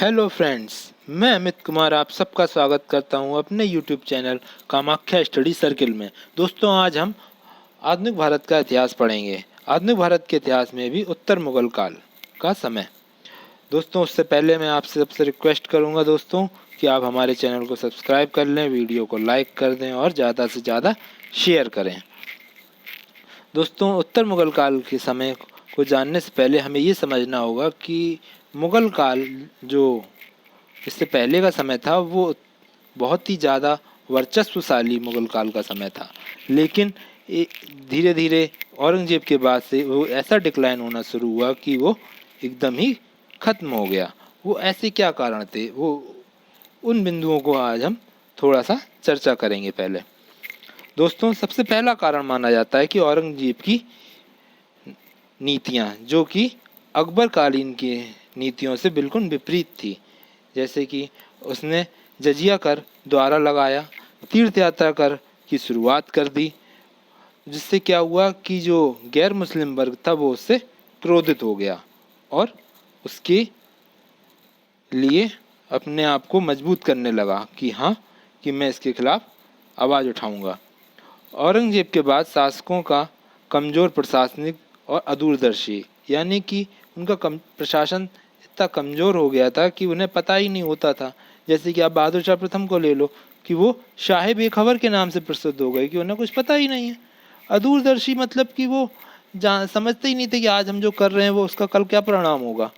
Hello friends, मैं अमित कुमार आप सबका स्वागत करता हूं अपने YouTube channel Kamakhya study circle में। दोस्तों, आज हम आधुनिक भारत का इतिहास पढ़ेंगे। आधुनिक भारत के इतिहास में भी उत्तर मुगल काल का समय। दोस्तों, उससे पहले मैं आपसे सबसे रिक्वेस्ट करूंगा दोस्तों कि आप हमारे चैनल को सब्सक्राइब कर लें, वीडियो को लाइक कर दें और ज़्यादा से ज़्यादा शेयर करें। दोस्तों, उत्तर मुगल काल के समय को जानने से पहले हमें ये समझना होगा कि मुगल काल जो इससे पहले का समय था वो बहुत ही ज़्यादा वर्चस्वशाली मुगल काल का समय था। लेकिन धीरे धीरे औरंगजेब के बाद से वो ऐसा डिक्लाइन होना शुरू हुआ कि वो एकदम ही ख़त्म हो गया। वो ऐसे क्या कारण थे, वो उन बिंदुओं को आज हम थोड़ा सा चर्चा करेंगे। पहले दोस्तों, सबसे पहला कारण माना जाता है कि औरंगजेब की नीतियाँ जो कि अकबर कालीन की नीतियों से बिल्कुल विपरीत थी। जैसे कि उसने जजिया कर द्वारा लगाया, तीर्थ यात्रा कर की शुरुआत कर दी, जिससे क्या हुआ कि जो गैर मुस्लिम वर्ग था वो उससे क्रोधित हो गया और उसके लिए अपने आप को मजबूत करने लगा कि हाँ, कि मैं इसके खिलाफ आवाज़ उठाऊंगा। औरंगजेब के बाद शासकों का कमज़ोर प्रशासनिक और अदूरदर्शी, यानी कि उनका प्रशासन इतना कमज़ोर हो गया था कि उन्हें पता ही नहीं होता था। जैसे कि आप बहादुर शाह प्रथम को ले लो कि वो शाह बेखबर के नाम से प्रसिद्ध हो गए कि उन्हें कुछ पता ही नहीं है। अदूरदर्शी मतलब कि वो समझते ही नहीं थे कि आज हम जो कर रहे हैं वो उसका कल क्या परिणाम होगा।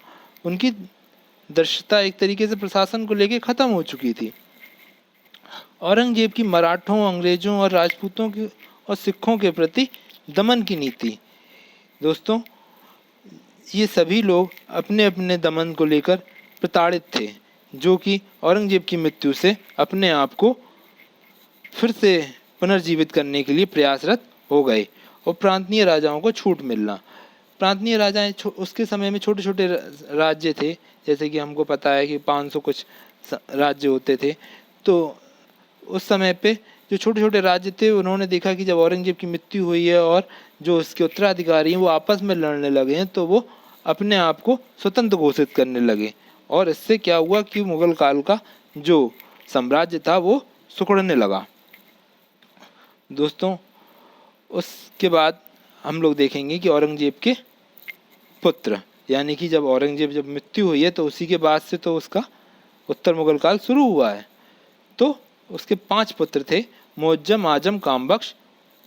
उनकी दर्शिता एक तरीके से प्रशासन को लेकर ख़त्म हो चुकी थी। औरंगजेब की मराठों, अंग्रेज़ों और राजपूतों की और सिखों के प्रति दमन की नीति। दोस्तों, ये सभी लोग अपने अपने दमन को लेकर प्रताड़ित थे, जो कि औरंगजेब की मृत्यु से अपने आप को फिर से पुनर्जीवित करने के लिए प्रयासरत हो गए और प्रांतीय राजाओं को छूट मिलना। प्रांतीय राजाएं उसके समय में छोटे छोटे राज्य थे, जैसे कि हमको पता है कि 500 कुछ राज्य होते थे। तो उस समय पे जो छोटे छोटे राज्य थे उन्होंने देखा कि जब औरंगजेब की मृत्यु हुई है और जो उसके उत्तराधिकारी हैं वो आपस में लड़ने लगे हैं, तो वो अपने आप को स्वतंत्र घोषित करने लगे। और इससे क्या हुआ कि मुगल काल का जो साम्राज्य था वो सिकुड़ने लगा। दोस्तों, उसके बाद हम लोग देखेंगे कि औरंगजेब के पुत्र, यानी कि जब मृत्यु हुई है तो उसी के बाद से तो उसका उत्तर मुगल काल शुरू हुआ है। तो उसके 5 पुत्र थे, मुअज्जम, आजम, कामबख्श,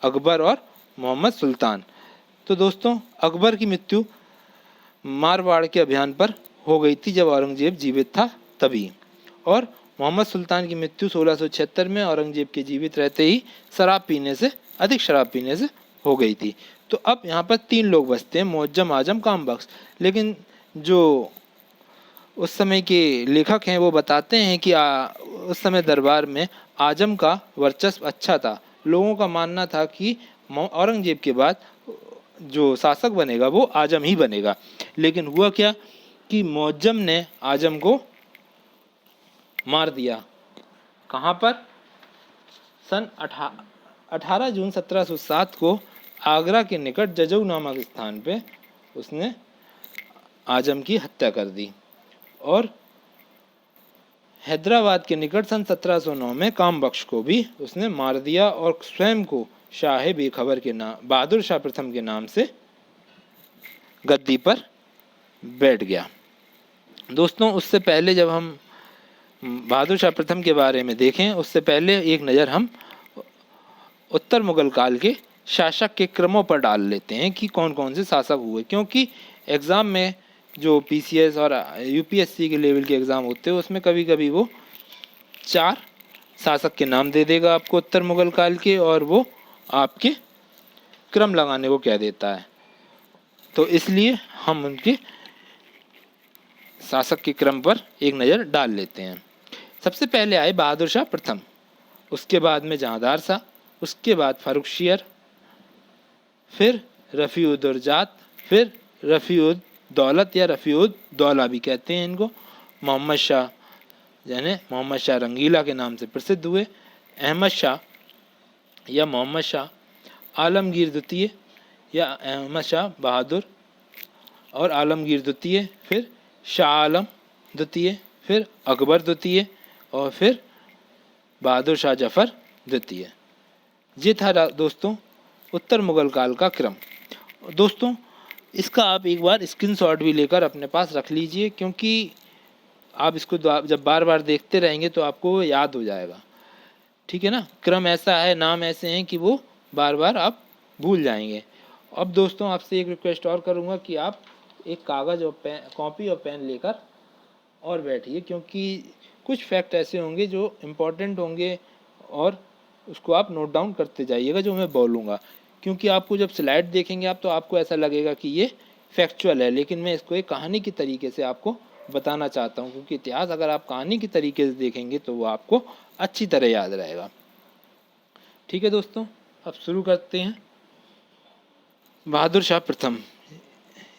अकबर और मोहम्मद सुल्तान। तो दोस्तों, अकबर की मृत्यु मारवाड़ के अभियान पर हो गई थी जब औरंगजेब जीवित था तभी। और मोहम्मद सुल्तान की मृत्यु 1676 में औरंगजेब के जीवित रहते ही अधिक शराब पीने से हो गई थी। तो अब यहाँ पर 3 लोग बचते हैं, मुअज्जम, आजम, कामबख्श। लेकिन जो उस समय के लेखक हैं वो बताते हैं कि उस समय दरबार में आजम का वर्चस्व अच्छा था। लोगों का मानना था कि औरंगजेब के बाद जो शासक बनेगा वो आजम ही बनेगा। लेकिन हुआ क्या कि मुअज्जम ने आजम को मार दिया। कहाँ पर? सन 18 जून 1707 को आगरा के निकट जजऊ नामक स्थान पे उसने आजम की हत्या कर दी। और हैदराबाद के निकट सन 1709 में कामबख्श को भी उसने मार दिया और स्वयं को शाह बेखबर के नाम, बहादुर शाह प्रथम के नाम से गद्दी पर बैठ गया। दोस्तों, उससे पहले जब हम बहादुर शाह प्रथम के बारे में देखें, उससे पहले एक नज़र हम उत्तर मुगल काल के शासक के क्रमों पर डाल लेते हैं कि कौन कौन से शासक हुए। क्योंकि एग्ज़ाम में जो पीसीएस और यूपीएससी के लेवल के एग्ज़ाम होते हैं उसमें कभी कभी वो 4 शासक के नाम दे देगा आपको उत्तर मुगल काल के, और वो आपके क्रम लगाने को कह देता है। तो इसलिए हम उनके शासक के क्रम पर एक नज़र डाल लेते हैं। सबसे पहले आए बहादुर शाह प्रथम, उसके बाद में जहांदार शाह, उसके बाद फारुखशियर, फिर रफ़ी-उद-दौलत, फिर रफ़ी-उद-दौलत या रफ़ी-उद-दौला भी कहते हैं इनको, मोहम्मद शाह, यानी मोहम्मद शाह रंगीला के नाम से प्रसिद्ध हुए, अहमद शाह या मोहम्मद शाह, आलमगीर द्वितीय या अहमद शाह बहादुर और आलमगीर द्वितीय, फिर शाह आलम द्वितीय, फिर अकबर द्वितीय और फिर बहादुर शाह जफ़र द्वितीय। ये था दोस्तों उत्तर मुग़ल काल का क्रम। दोस्तों इसका आप एक बार स्क्रीनशॉट भी लेकर अपने पास रख लीजिए, क्योंकि आप इसको जब बार बार देखते रहेंगे तो आपको याद हो जाएगा। ठीक है ना, क्रम ऐसा है, नाम ऐसे हैं कि वो बार बार आप भूल जाएंगे। अब दोस्तों आपसे एक रिक्वेस्ट और करूँगा कि आप एक कागज़ और पेन, कॉपी और पेन लेकर और बैठिए, क्योंकि कुछ फैक्ट ऐसे होंगे जो इम्पोर्टेंट होंगे और उसको आप नोट डाउन करते जाइएगा जो मैं बोलूँगा। क्योंकि आपको जब स्लाइड देखेंगे आप तो आपको ऐसा लगेगा कि ये फैक्चुअल है, लेकिन मैं इसको एक कहानी की तरीके से आपको बताना चाहता हूँ, क्योंकि इतिहास अगर आप कहानी की तरीके से देखेंगे तो वो आपको अच्छी तरह याद रहेगा। ठीक है दोस्तों, अब शुरू करते हैं। बहादुर शाह प्रथम,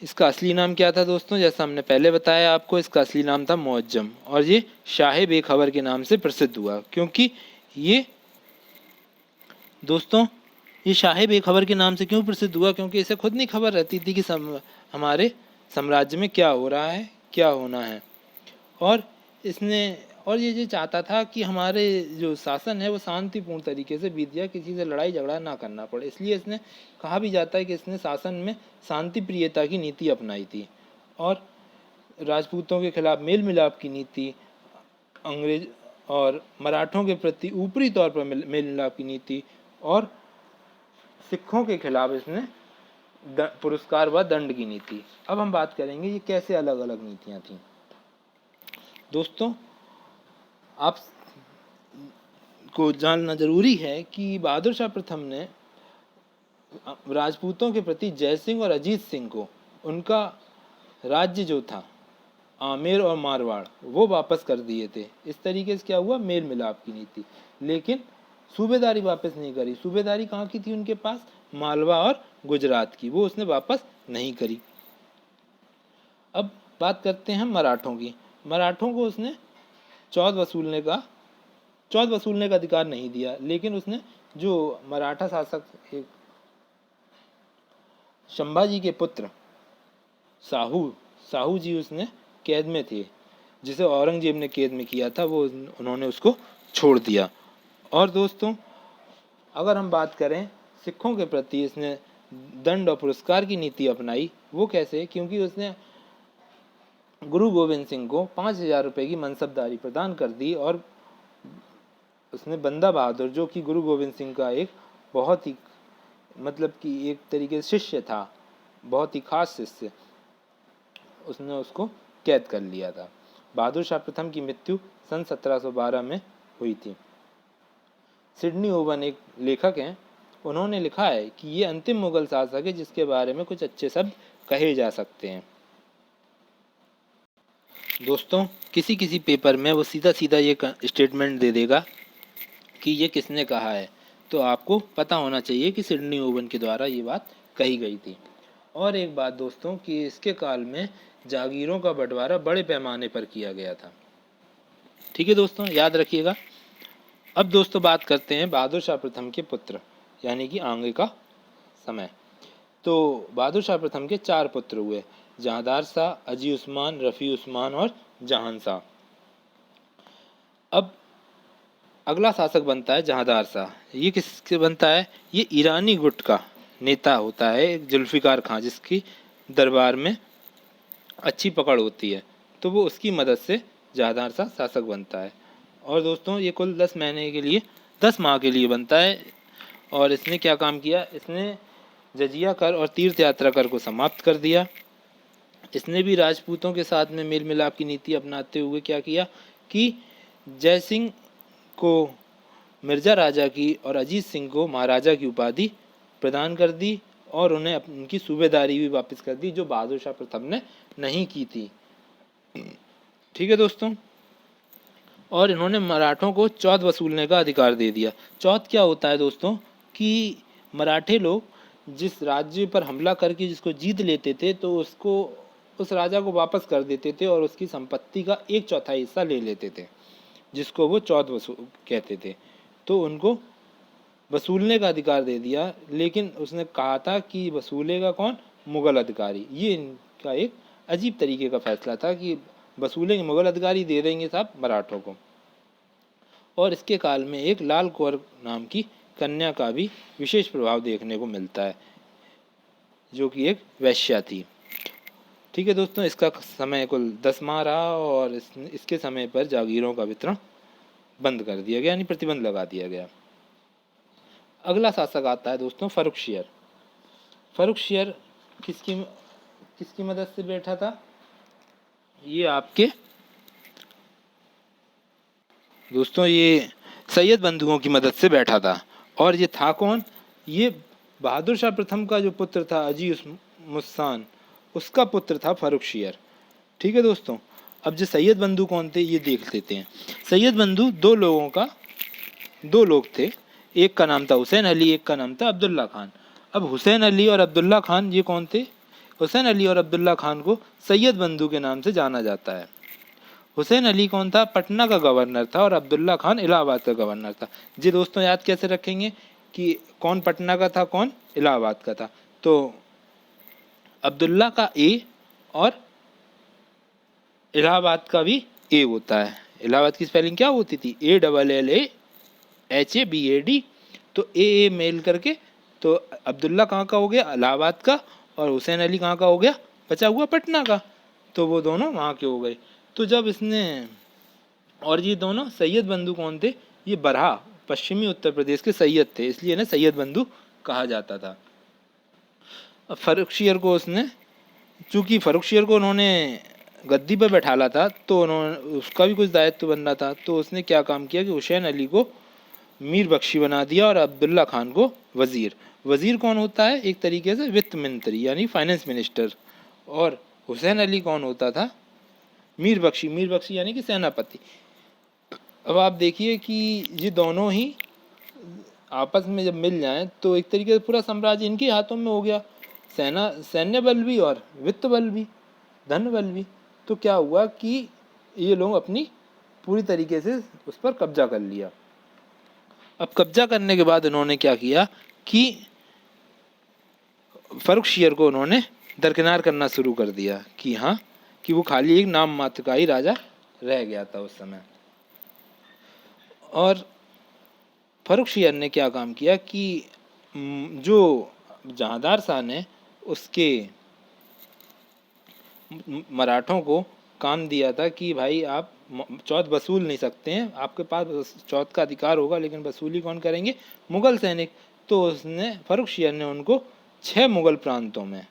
इसका असली नाम क्या था दोस्तों? जैसा हमने पहले बताया आपको, इसका असली नाम था मुअज्जम, और ये शाह बेखबर के नाम से प्रसिद्ध हुआ। क्योंकि ये दोस्तों ये शाह बेखबर के नाम से क्यों प्रसिद्ध हुआ? क्योंकि इसे खुद नहीं खबर रहती थी कि हमारे साम्राज्य में क्या हो रहा है, क्या होना है। और ये चाहता था कि हमारे जो शासन है वो शांतिपूर्ण तरीके से बीत जाए, किसी से लड़ाई झगड़ा ना करना पड़े। इसलिए इसने, कहा भी जाता है कि इसने शासन में शांति प्रियता की नीति अपनाई थी, और राजपूतों के खिलाफ मेल मिलाप की नीति, अंग्रेज और मराठों के प्रति ऊपरी तौर पर मेल मिलाप की नीति, और सिखों के खिलाफ इसने पुरस्कार व दंड की नीति। अब हम बात करेंगे ये कैसे अलग अलग नीतियाँ थीं। दोस्तों आप को जानना जरूरी है कि बहादुर शाह प्रथम ने राजपूतों के प्रति जय सिंह और अजीत सिंह को उनका राज्य जो था आमेर और मारवाड़ वो वापस कर दिए थे। इस तरीके से क्या हुआ, मेल मिलाप की नीति। लेकिन सूबेदारी वापस नहीं करी। सूबेदारी कहाँ की थी उनके पास? मालवा और गुजरात की, वो उसने वापस नहीं करी। अब बात करते हैं मराठों की। मराठों को उसने चौथ वसूलने का अधिकार नहीं दिया, लेकिन उसने जो मराठा शासक एक संभाजी के पुत्र साहू जी उसने कैद में थे, जिसे औरंगजेब ने कैद में किया था, वो उन्होंने उसको छोड़ दिया। और दोस्तों अगर हम बात करें सिखों के प्रति इसने दंड और पुरस्कार की नीति अपनाई। वो कैसे? क्योंकि उसने गुरु गोविंद सिंह को 5,000 रुपये की मनसबदारी प्रदान कर दी, और उसने बंदा बहादुर, जो कि गुरु गोविंद सिंह का एक बहुत ही मतलब कि एक तरीके से शिष्य था, बहुत ही खास शिष्य, उसने उसको कैद कर लिया था। बहादुर शाह प्रथम की मृत्यु सन 1712 में हुई थी। सिडनी ओवन एक लेखक हैं, उन्होंने लिखा है कि ये अंतिम मुगल शासक है जिसके बारे में कुछ अच्छे शब्द कहे जा सकते हैं। दोस्तों किसी किसी पेपर में वो सीधा सीधा ये स्टेटमेंट दे देगा कि ये किसने कहा है, तो आपको पता होना चाहिए कि सिडनी ओवन के द्वारा ये बात कही गई थी। और एक बात दोस्तों कि इसके काल में जागीरों का बंटवारा बड़े पैमाने पर किया गया था। ठीक है दोस्तों, याद रखिएगा। अब दोस्तों बात करते हैं बहादुर शाह प्रथम के पुत्र यानी कि आगे का समय। तो बहादुर शाह प्रथम के 4 पुत्र हुए, जहांदार शाह, अजी उस्मान, रफ़ी उस्मान और जहान शाह। अब अगला शासक बनता है जहांदार शाह। ये किससे बनता है? ये ईरानी गुट का नेता होता है, एक जुल्फ़िकार खां, जिसकी दरबार में अच्छी पकड़ होती है, तो वो उसकी मदद से जहांदार शाह शासक बनता है। और दोस्तों ये कुल 10 माह के लिए बनता है। और इसने क्या काम किया? इसने जजिया कर और तीर्थ यात्रा कर को समाप्त कर दिया। इसने भी राजपूतों के साथ में मेल मिलाप की नीति अपनाते हुए क्या किया कि जय सिंह को मिर्ज़ा राजा की और अजीत सिंह को महाराजा की उपाधि प्रदान कर दी, और उन्हें उनकी सूबेदारी भी वापस कर दी, जो बहादुर शाह प्रथम ने नहीं की थी। ठीक है दोस्तों, और इन्होंने मराठों को चौथ वसूलने का अधिकार दे दिया। चौथ क्या होता है दोस्तों कि मराठे लोग जिस राज्य पर हमला करके जिसको जीत लेते थे, तो उसको उस राजा को वापस कर देते थे और उसकी संपत्ति का 1/4 हिस्सा ले लेते थे, जिसको वो चौथ वसूल कहते थे। तो उनको वसूलने का अधिकार दे दिया, लेकिन उसने कहा था कि वसूलेगा कौन? मुगल अधिकारी। ये इनका एक अजीब तरीके का फैसला था कि वसूलेंगे, मुगल अधिकारी दे देंगे साहब मराठों को। और इसके काल में एक लाल कौर नाम की कन्या का भी विशेष प्रभाव देखने को मिलता है, जो कि एक वैश्या थी। ठीक है दोस्तों, इसका समय कुल 10 माह रहा और इसके समय पर जागीरों का वितरण बंद कर दिया गया, यानी प्रतिबंध लगा दिया गया। अगला शासक आता है दोस्तों फर्रुखशियर। फर्रुखशियर किसकी किसकी मदद से बैठा था? ये आपके दोस्तों ये सैयद बंधुओं की मदद से बैठा था। और ये था कौन? ये बहादुर शाह प्रथम का जो पुत्र था अजीज मुस्सान, उसका पुत्र था फर्रुखशियर। ठीक है दोस्तों, अब जो सैयद बंधु कौन थे ये देख लेते हैं। सैयद बंधु दो लोग थे, एक का नाम था हुसैन अली, एक का नाम था अब्दुल्ला खान। अब हुसैन अली और अब्दुल्ला खान ये कौन थे? हुसैन अली और अब्दुल्ला खान को सैयद बंधु के नाम से जाना जाता है। हुसैन अली कौन था? पटना का गवर्नर था और अब्दुल्ला खान इलाहाबाद का गवर्नर था। जी दोस्तों, याद कैसे रखेंगे कि कौन पटना का था, कौन इलाहाबाद का था? तो अब्दुल्ला का ए और इलाहाबाद का भी ए होता है। इलाहाबाद की स्पेलिंग क्या होती थी? ALLAHABAD। तो ए मेल करके तो अब्दुल्ला कहाँ का हो गया? इलाहाबाद का। और हुसैन अली कहाँ का हो गया? बचा हुआ पटना का। तो वो दोनों वहाँ के हो गए। तो जब इसने, और ये दोनों सैयद बंधु कौन थे? ये बरहा पश्चिमी उत्तर प्रदेश के सैयद थे, इसलिए इन्हें सैयद बंधु कहा जाता था। अब फर्रुखशियर को उसने, चूँकि फर्रुखशियर को उन्होंने गद्दी पर बैठाला था तो उन्होंने, उसका भी कुछ दायित्व बन रहा था, तो उसने क्या काम किया कि हुसैन अली को मीर बख्शी बना दिया और अब्दुल्ला खान को वज़ीर। वज़ीर कौन होता है? एक तरीके से वित्त मंत्री यानी फाइनेंस मिनिस्टर। और हुसैन अली कौन होता था? मीर बख्शी यानी कि सेनापति। अब आप देखिए कि ये दोनों ही आपस में जब मिल जाएं तो एक तरीके से पूरा साम्राज्य इनके हाथों में हो गया, सैन्य बल भी और वित्त बल भी, धन बल भी। तो क्या हुआ कि ये लोग अपनी पूरी तरीके से उस पर कब्जा कर लिया। अब कब्जा करने के बाद उन्होंने क्या किया कि फर्रुखशियर को उन्होंने दरकिनार करना शुरू कर दिया कि हाँ, कि वो खाली एक नाम मात्र का ही राजा रह गया था उस समय। और फर्रुखशियर ने क्या काम किया कि जो जहांदार शाह ने उसके मराठों को काम दिया था कि भाई आप चौथ वसूल नहीं सकते हैं, आपके पास चौथ का अधिकार होगा लेकिन वसूली कौन करेंगे? मुगल सैनिक। तो उसने, फर्रुखशियर ने उनको 6 मुगल प्रांतों में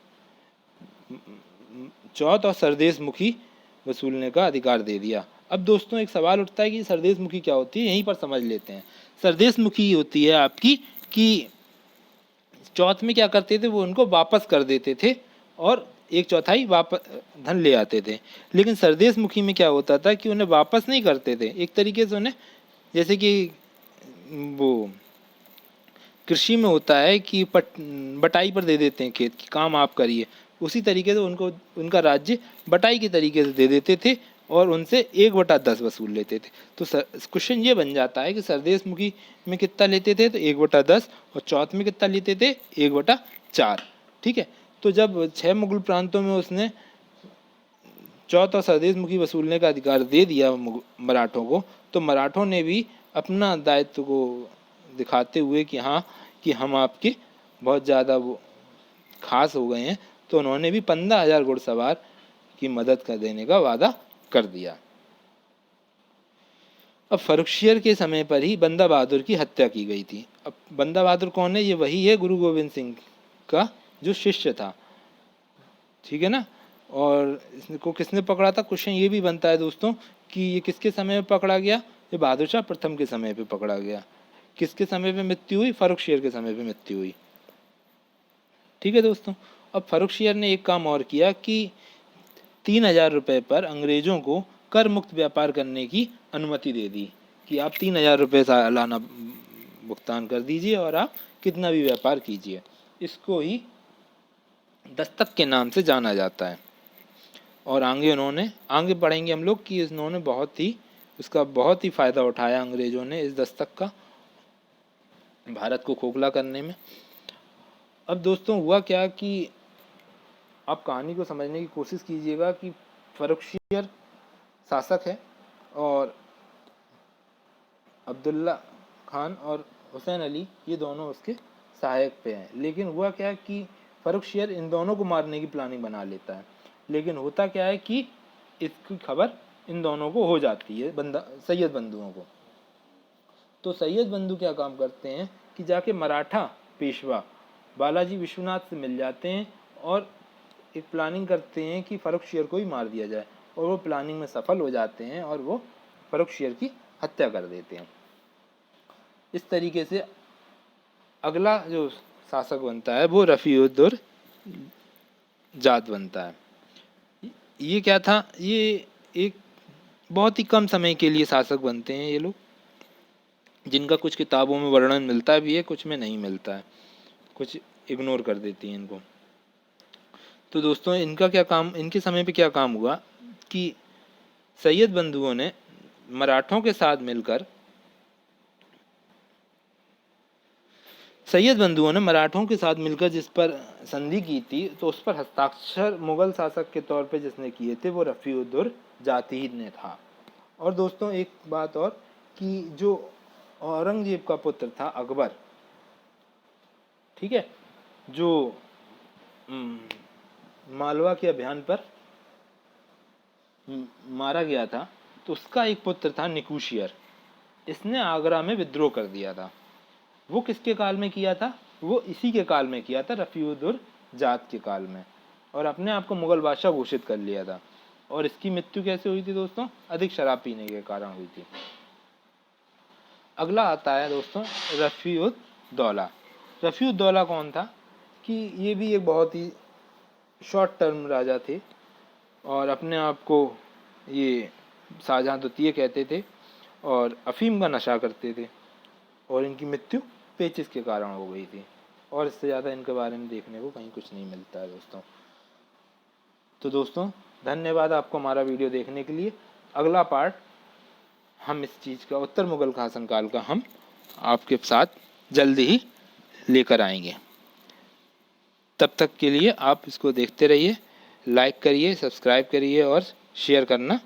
चौथ और सरदेश मुखी वसूलने का अधिकार दे दिया। अब दोस्तों एक सवाल उठता है कि सरदेश मुखी क्या होती है, यहीं पर समझ लेते हैं। सरदेश मुखी होती है आपकी कि चौथ में क्या करते थे, वो उनको वापस कर देते थे और 1/4 वापस धन ले आते थे। लेकिन सरदेश मुखी में क्या होता था कि उन्हें वापस नहीं करते थे, एक तरीके से उन्हें, जैसे कि वो कृषि में होता है कि बटाई पर दे देते हैं खेत की, काम आप करिए, उसी तरीके से उनको उनका राज्य बटाई के तरीके से दे देते थे और उनसे 1/10 वसूल लेते थे। तो क्वेश्चन ये बन जाता है कि सरदेश मुखी में कितना लेते थे? तो 1/10। और चौथ में कितना लेते थे? 1/4। ठीक है, तो जब 6 मुगल प्रांतों में उसने चौथ और सरदेश मुखी वसूलने का अधिकार दे दिया मराठों को, तो मराठों ने भी अपना दायित्व को दिखाते हुए कि हाँ, कि हम आपके बहुत ज़्यादा वो खास हो गए हैं, तो उन्होंने भी 15,000 घुड़सवार की मदद कर देने का वादा कर दिया। अब फर्रुखशियर के समय पर ही बंदा बहादुर की हत्या की गई थी। अब बंदा बहादुर कौन है? ये वही है गुरु गोविंद सिंह का जो शिष्य था। ठीक है ना। और इसको किसने पकड़ा था? क्वेश्चन ये भी बनता है दोस्तों कि ये किसके समय में पकड़ा गया? ये बहादुर शाह प्रथम के समय पे पकड़ा गया। किसके समय पे मृत्यु हुई? फर्रुखशियर के समय पे मृत्यु हुई। ठीक है दोस्तों, अब फर्रुखशियर ने एक काम और किया कि 3,000 रुपये पर अंग्रेजों को कर मुक्त व्यापार करने की अनुमति दे दी कि आप 3,000 रुपये सालाना भुगतान कर दीजिए और आप कितना भी व्यापार कीजिए। इसको ही दस्तक के नाम से जाना जाता है। और आगे पढ़ेंगे हम लोग कि इन्होंने उसका बहुत ही फ़ायदा उठाया अंग्रेज़ों ने इस दस्तक का, भारत को खोखला करने में। अब दोस्तों हुआ क्या कि आप कहानी को समझने की कोशिश कीजिएगा कि फर्रुखशियर शासक है और अब्दुल्ला खान और हुसैन अली ये दोनों उसके सहायक पे हैं। लेकिन हुआ क्या कि फ़र्रुखशियर इन दोनों को मारने की प्लानिंग बना लेता है। लेकिन होता क्या है कि इसकी खबर इन दोनों को हो जाती है, सैयद बंधुओं को। तो सैयद बंधु क्या काम करते हैं कि जाके मराठा पेशवा बालाजी विश्वनाथ से मिल जाते हैं और एक प्लानिंग करते हैं कि फ़र्रुखशियर को ही मार दिया जाए, और वो प्लानिंग में सफल हो जाते हैं और वो फ़र्रुखशियर की हत्या कर देते हैं। इस तरीके से अगला जो शासक बनता है वो रफ़ीउद्दौला बनता है। ये क्या था, ये एक बहुत ही कम समय के लिए शासक बनते हैं ये लोग, जिनका कुछ किताबों में वर्णन मिलता भी है, कुछ में नहीं मिलता है, कुछ इग्नोर कर देती हैं इनको। तो दोस्तों इनका क्या काम, इनके समय पे क्या काम हुआ कि सैयद बंधुओं ने मराठों के साथ मिलकर जिस पर संधि की थी, तो उस पर हस्ताक्षर मुगल शासक के तौर पे जिसने किए थे वो रफ़ीउद्दौला ने था। और दोस्तों एक बात और कि जो औरंगजेब का पुत्र था अकबर, ठीक है, जो मालवा के अभियान पर मारा गया था, तो उसका एक पुत्र था निकुशियर। इसने आगरा में विद्रोह कर दिया था। वो किसके काल में किया था? वो इसी के काल में किया था, रफ़ीउद्दौला के काल में, और अपने आप को मुगल बादशाह घोषित कर लिया था। और इसकी मृत्यु कैसे हुई थी दोस्तों? अधिक शराब पीने के कारण हुई थी। अगला आता है दोस्तों रफ़ीउद्दौला। रफ़ीउद्दौला कौन था कि ये भी एक बहुत ही शॉर्ट टर्म राजा थे और अपने आप को ये शाहजहाँ द्वितीय कहते थे और अफीम का नशा करते थे, और इनकी मृत्यु पेचिस के कारण हो गई थी। और इससे ज़्यादा इनके बारे में देखने को कहीं कुछ नहीं मिलता है दोस्तों। तो दोस्तों धन्यवाद आपको हमारा वीडियो देखने के लिए। अगला पार्ट हम इस चीज़ का, उत्तर मुगल शासनकाल का, हम आपके साथ जल्दी ही लेकर आएंगे। तब तक के लिए आप इसको देखते रहिए, लाइक करिए, सब्सक्राइब करिए और शेयर करना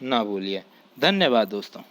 ना भूलिए। धन्यवाद दोस्तों।